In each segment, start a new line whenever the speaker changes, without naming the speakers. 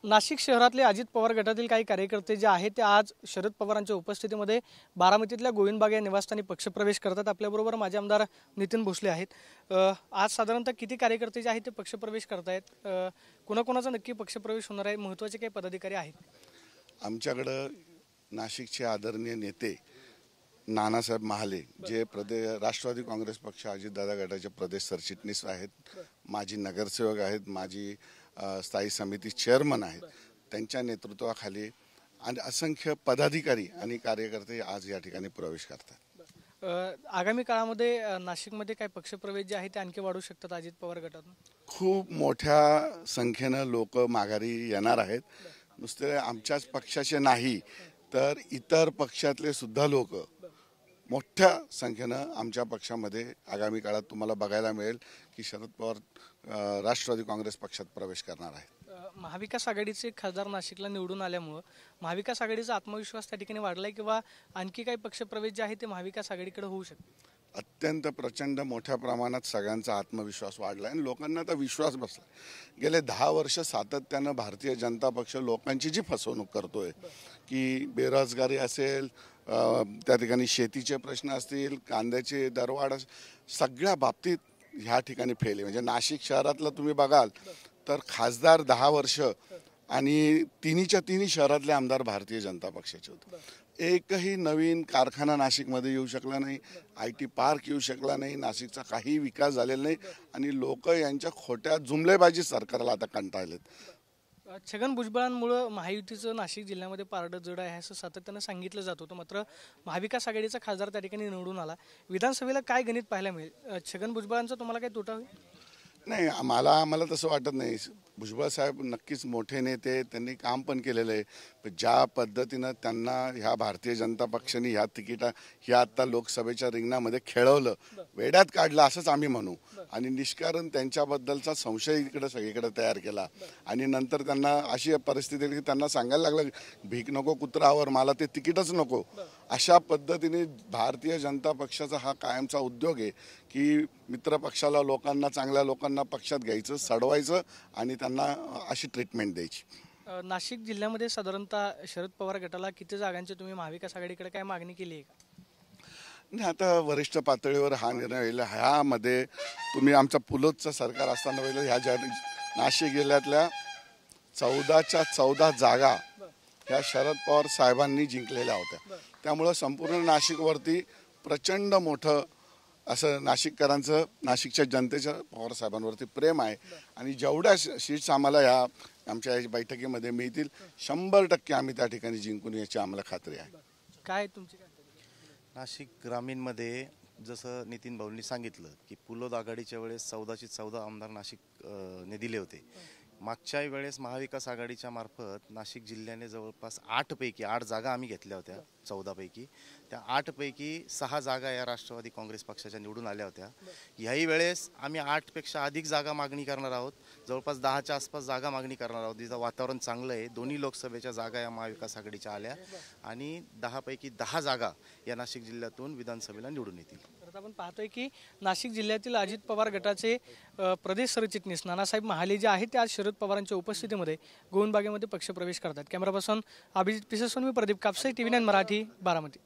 नाशिक शहरातले अजित पवार गटातील काही कार्यकर्ते जे आहेत ते आज शरद पवारांच्या उपस्थितीमध्ये बारामतीतल्या गोविंदबाग या निवासस्थानी पक्षप्रवेश करतात। आपल्याबरोबर माजी आमदार नितीन भोसले आहेत। आज साधारणतः किती कार्यकर्ते जे आहेत ते पक्षप्रवेश करतायत, कोणाकोणाचा नक्की पक्षप्रवेश होणार आहे, महत्त्वाचे काही पदाधिकारी आहेत?
आमच्याकडे नाशिकचे आदरणीय नेते नानासाहेब महाले जे राष्ट्रवादी काँग्रेस पक्ष अजितदादा गटाचे प्रदेश सरचिटणीस आहेत, माजी नगरसेवक आहेत, माजी स्थायी समिती चेअरमन आहेत, त्यांच्या नेतृत्वाखाली आणि असंख्य पदाधिकारी आणि कार्यकर्ते आज या ठिकाणी प्रवेश करतात।
आगामी काळामध्ये नाशिकमध्ये काय पक्षप्रवेश जे आहे ते आणखी वाढू शकतात अजित पवार गटातून?
खूप मोठ्या संख्येने लोक माघारी येणार आहेत। नुसते आमच्याच पक्षाचे नाही तर इतर पक्षातले सुद्धा लोक मोठ्या संख्येनं आमच्या पक्षामध्ये आगामी काळात तुम्हाला बघायला मिळेल की शरद पवार राष्ट्रवादी काँग्रेस पक्षात प्रवेश करणार आहेत।
महाविकास आघाडीचे खासदार नाशिकला निवडून आल्यामुळे महाविकास आघाडीचा आत्मविश्वास त्या ठिकाणी वाढलाय किंवा आणखी काही पक्षप्रवेश जे आहे ते महाविकास आघाडीकडे होऊ शकते?
अत्यंत प्रचंड मोठ्या प्रमाणात सगळ्यांचा आत्मविश्वास वाढला आणि लोकांना आता विश्वास बसला। गेले 10 वर्ष सातत्यानं भारतीय जनता पक्ष लोकांची जी फसवणूक करतोय की बेरोजगारी असेल, त्या ठिकाणी शेतीचे प्रश्न असतील, कांद्याचे दरवाढ, सगळ्या बाबतीत ह्या ठिकाणी फेल आहे। म्हणजे नाशिक शहरातलं तुम्ही बघाल तर खासदार 10 वर्ष आणि तिन्ही शहरातले आमदार भारतीय जनता पक्षाचे होते। एकही नवीन कारखाना नाशिकमध्ये येऊ शकला नाही, IT पार्क येऊ शकला नाही, नाशिकचा काही विकास झालेला नाही आणि लोक यांच्या खोट्या जुमलेबाजी सरकारला आता कंटाळलेत।
छगन भुजबळांमुळे महायुतीचं नाशिक जिल्ह्यामध्ये पारडं जड आहे असं सातत्यानं सांगितलं जात होतं, मात्र महाविकास आघाडीचा खासदार त्या ठिकाणी निवडून आला। विधानसभेला काय गणित पाहायला मिळेल? छगन भुजबळांचा तुम्हाला काय तोटा होईल?
नाही, आम्हाला तसं वाटत नाही। भुजबळ साहेब नक्कीच मोठे नेते, त्यांनी काम पण केलेलं आहे, पण ज्या पद्धतीनं त्यांना ह्या भारतीय जनता पक्षाने ह्या आत्ता लोकसभेच्या रिंगणामध्ये खेळवलं, वेड्यात काढलं असंच आम्ही म्हणू आणि निष्कारण त्यांच्याबद्दलचा संशय इकडे सगळीकडे तयार केला आणि नंतर त्यांना अशी परिस्थिती की त्यांना सांगायला लागलं भीक नको कुत्रावर, मला ते तिकीटच नको। अशा पद्धतीने भारतीय जनता पक्षाचा हा कायमचा उद्योग आहे की मित्र पक्षाला चांगल्या लोकांना पक्षात घ्यायचं, सडवायचं आणि त्यांना अशी ट्रीटमेंट द्यायची।
नाशिक जिल्ह्यामध्ये साधारणतः शरद पवार गटाला किती जागांची तुम्ही महाविकास आघाडीकडे काय मागणी केली आहे का?
नाही, आता वरिष्ठ पातळीवर हा निर्णय होईल। ह्यामध्ये तुम्ही आमचा पुलोदचं सरकार असताना वेळेला ह्या नाशिक जिल्ह्यातल्या 14च्या 14 जागा ह्या शरद पवार साहेबांनी जिंकलेल्या होत्या। त्यामुळं संपूर्ण नाशिकवरती प्रचंड मोठं असं नाशिककरांचं, नाशिकच्या जनतेच्या पवार साहेबांवरती प्रेम आहे आणि जेवढ्या सीट्स आम्हाला ह्या आमच्या बैठकीमध्ये मिळतील 100% आम्ही त्या ठिकाणी जिंकून याची आम्हाला खात्री आहे।
काय तुमची
नाशिक ग्रामीणमध्ये जसं नितीन भाऊंनी सांगितलं की पुलोद आघाडीच्या वेळेस 14ची 14 आमदार नाशिकने दिले होते। मागच्या वेळेस महाविकास आघाडीच्या मार्फत नाशिक जिल्ह्याने जवळपास 8 पैकी 8 जागा आम्ही घेतल्या होत्या 14 पैकी। त्या 8 पैकी 6 जागा या राष्ट्रवादी काँग्रेस पक्षाच्या निवडून आल्या होत्या। याही वेळेस आम्ही 8 पेक्षा अधिक जागा मागणी करणार आहोत, जवळपास 10च्या आसपास जागा मागणी करणार आहोत। तिचं वातावरण चांगलं आहे, दोन्ही लोकसभेच्या जागा या महाविकास आघाडीच्या आल्या आणि 10 पैकी 10 जागा या नाशिक जिल्ह्यातून विधानसभेला निवडून येतील।
आपण पाहतोय की नाशिक जिल्ह्यातील अजित पवार गटाचे प्रदेश सरचिटणीस नानासाहेब महाले जे आहेत ते आज शरद पवारांच्या उपस्थितीमध्ये गोविंदबागेमध्ये पक्षप्रवेश करतात। कॅमेरा पर्सन अभिजित पिसेसोन, मी प्रदीप कापसे, TV9 मराठी, बारामती।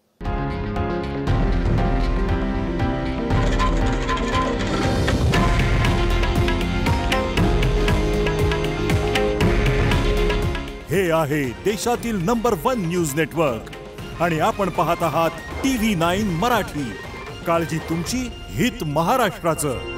हे आहे देशातील नंबर 1 न्यूज नेटवर्क आणि आपण पाहत आहात TV9 मराठी। काळजी तुमची, हित महाराष्ट्राचं।